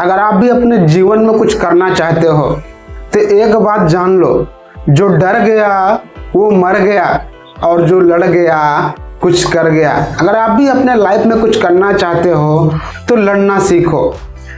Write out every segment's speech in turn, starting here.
अगर आप भी अपने जीवन में कुछ करना चाहते हो तो एक बात जान लो, जो डर गया वो मर गया और जो लड़ गया कुछ कर गया। अगर आप भी अपने लाइफ में कुछ करना चाहते हो तो लड़ना सीखो।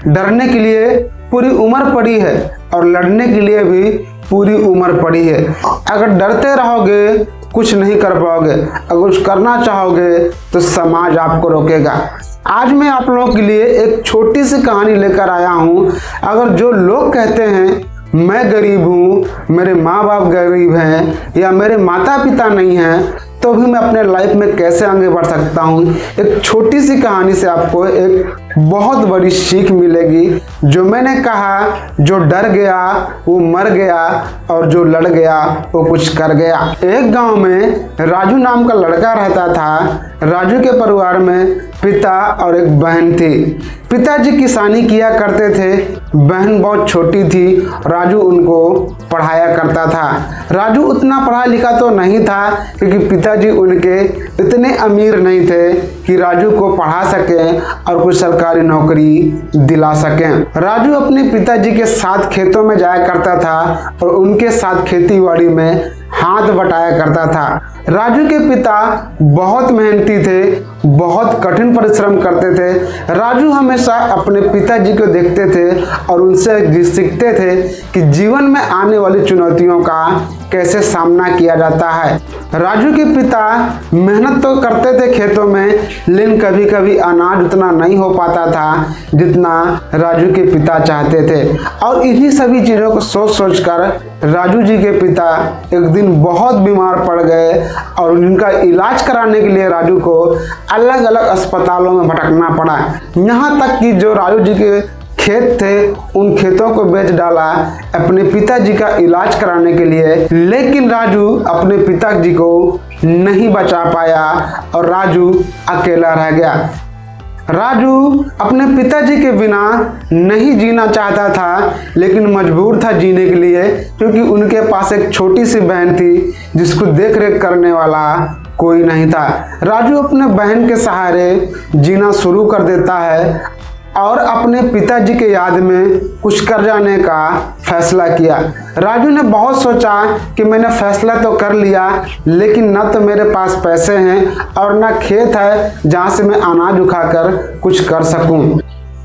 डरने के लिए पूरी उम्र पड़ी है और लड़ने के लिए भी पूरी उम्र पड़ी है। अगर डरते रहोगे कुछ नहीं कर पाओगे, अगर कुछ करना चाहोगे तो समाज आपको रोकेगा। आज मैं आप लोगों के लिए एक छोटी सी कहानी लेकर आया हूँ। अगर जो लोग कहते हैं मैं गरीब हूँ, मेरे माँ बाप गरीब हैं या मेरे माता पिता नहीं हैं, तो भी मैं अपने लाइफ में कैसे आगे बढ़ सकता हूँ, एक छोटी सी कहानी से आपको एक बहुत बड़ी सीख मिलेगी। जो मैंने कहा, जो डर गया वो मर गया और जो लड़ गया वो कुछ कर गया। एक गांव में राजू नाम का लड़का रहता था। राजू के परिवार में पिता और एक बहन थी। पिताजी किसानी किया करते थे, बहन बहुत छोटी थी। राजू उनको पढ़ाया करता था। राजू उतना पढ़ा लिखा तो नहीं था क्योंकि पिताजी उनके इतने अमीर नहीं थे कि राजू को पढ़ा सकें और कुछ सरकारी नौकरी दिला सकें। राजू अपने पिताजी के साथ खेतों में जाया करता था और उनके साथ खेती बाड़ी में हाथ बटाया करता था। राजू के पिता बहुत मेहनती थे, बहुत कठिन परिश्रम करते थे। राजू हमेशा अपने पिताजी को देखते थे और उनसे सीखते थे कि जीवन में आने वाली चुनौतियों का कैसे सामना किया जाता है। राजू के पिता मेहनत तो करते थे खेतों में, लेकिन कभी कभी अनाज उतना नहीं हो पाता था जितना राजू के पिता चाहते थे। और इन्हीं सभी चीज़ों को सोच सोच कर राजू जी के पिता एक दिन बहुत बीमार पड़ गए और उनका इलाज कराने के लिए राजू को अलग अलग अस्पतालों में भटकना पड़ा। यहाँ तक कि जो राजू जी के खेत थे उन खेतों को बेच डाला अपने पिताजी का इलाज कराने के लिए। लेकिन राजू अपने पिताजी को नहीं बचा पाया और राजू अकेला रह गया। राजू अपने पिताजी के बिना नहीं जीना चाहता था, लेकिन मजबूर था जीने के लिए क्योंकि उनके पास एक छोटी सी बहन थी जिसको देख रेख करने वाला कोई नहीं था। राजू अपने बहन के सहारे जीना शुरू कर देता है और अपने पिताजी के याद में कुछ कर जाने का फैसला किया। राजू ने बहुत सोचा कि मैंने फैसला तो कर लिया, लेकिन न तो मेरे पास पैसे हैं और न खेत है जहाँ से मैं अनाज उठाकर कुछ कर सकूं।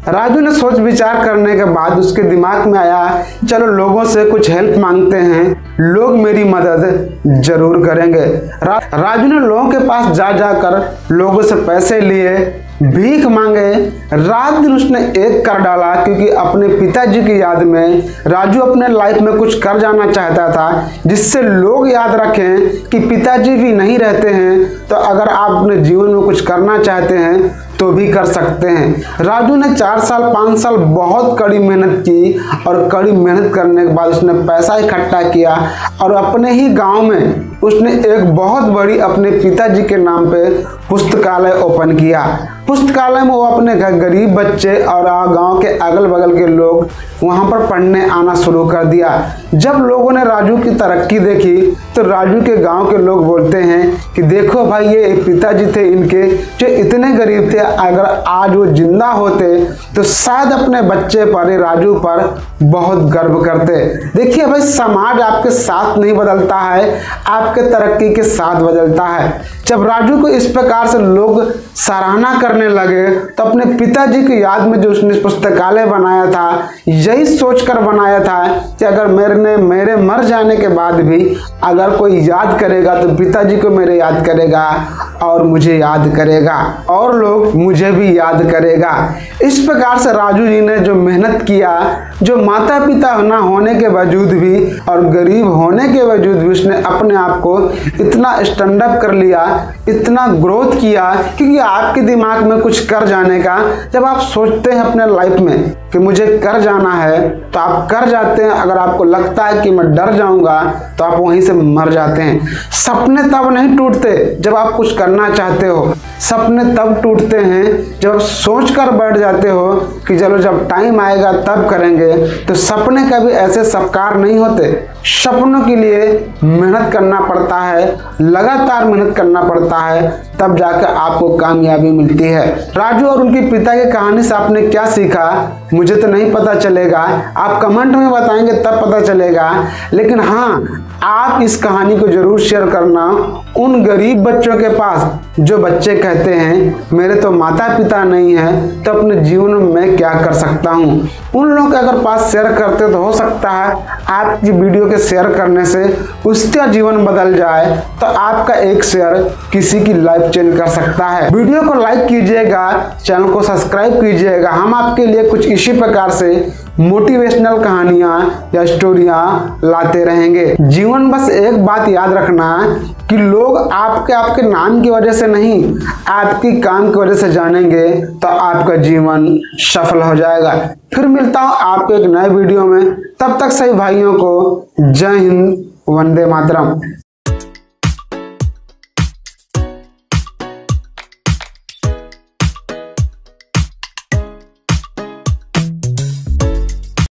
राजू ने सोच विचार करने के बाद उसके दिमाग में आया, चलो लोगों से कुछ हेल्प मांगते हैं, लोग मेरी मदद जरूर करेंगे। राजू ने लोगों के पास जा जाकर लोगों से पैसे लिए, भीख मांगे। रात दिन उसने एक कर डाला क्योंकि अपने पिताजी की याद में राजू अपने लाइफ में कुछ कर जाना चाहता था जिससे लोग याद रखें कि पिताजी भी नहीं रहते हैं, तो अगर आप अपने जीवन में कुछ करना चाहते हैं तो भी कर सकते हैं। राजू ने 4 साल 5 साल बहुत कड़ी मेहनत की और कड़ी मेहनत करने के बाद उसने पैसा इकट्ठा किया और अपने ही गांव में उसने एक बहुत बड़ी अपने पिताजी के नाम पे पुस्तकालय ओपन किया। पुस्तकालय में वो अपने गरीब बच्चे और गांव के अगल बगल के लोग वहां पर पढ़ने आना शुरू कर दिया। जब लोगों ने राजू की तरक्की देखी तो राजू के गांव के लोग बोलते हैं कि देखो भाई, ये पिताजी थे इनके जो इतने गरीब थे, अगर आज वो जिंदा होते तो शायद अपने बच्चे पर, राजू पर बहुत गर्व करते। देखिए भाई, समाज आपके साथ नहीं बदलता है, आपके तरक्की के साथ बदलता है। जब राजू को इस प्रकार से लोग सराहना करने लगे तो अपने पिताजी की याद में जो उसने पुस्तकालय बनाया था, यही सोचकर बनाया था कि अगर मेरे मर जाने के बाद भी अगर कोई याद करेगा तो पिताजी को मेरे याद करेगा और मुझे याद करेगा और लोग मुझे भी याद करेगा। इस प्रकार से राजू जी ने जो मेहनत किया, जो माता पिता ना होने के बावजूद भी और गरीब होने के बावजूद भी उसने अपने आप को इतना स्टैंड अप कर लिया, इतना ग्रोथ किया, क्योंकि आपके दिमाग में कुछ कर जाने का, जब आप सोचते हैं अपने लाइफ में कि मुझे कर जाना है तो आप कर जाते हैं। अगर आपको लगता है कि मैं डर जाऊंगा तो आप वहीं से मर जाते हैं। सपने तब नहीं टूटते जब आप कुछ करना चाहते हो, सपने तब टूटते हैं जब आप सोच कर बैठ जाते हो कि चलो जब टाइम आएगा तब करेंगे। तो सपने कभी ऐसे साकार नहीं होते। सपनों के लिए मेहनत करना पड़ता है, लगातार मेहनत करना पड़ता है, तब जाकर आपको कामयाबी मिलती है। राजू और उनके पिता की कहानी से आपने क्या सीखा, मुझे तो नहीं पता चलेगा, आप कमेंट में बताएंगे तब पता चलेगा। लेकिन हाँ, आप इस कहानी को जरूर शेयर करना उन गरीब बच्चों के पास जो बच्चे कहते हैं मेरे तो माता पिता नहीं है, तो अपने जीवन में मैं क्या कर सकता हूँ। उन लोगों के अगर पास शेयर करते तो हो सकता है आपकी वीडियो के शेयर करने से उसका जीवन बदल जाए, तो आपका एक शेयर किसी की लाइफ चेंज कर सकता है। वीडियो को लाइक कीजिएगा, चैनल को सब्सक्राइब कीजिएगा। हम आपके लिए कुछ इसी प्रकार से मोटिवेशनल कहानियां या स्टोरियां लाते रहेंगे। जीवन बस एक बात याद रखना कि लोग आपके नाम की वजह से नहीं, आपकी काम की वजह से जानेंगे, तो आपका जीवन सफल हो जाएगा। फिर मिलता हूं आपको एक नए वीडियो में, तब तक सभी भाइयों को जय हिंद, वंदे मातरम।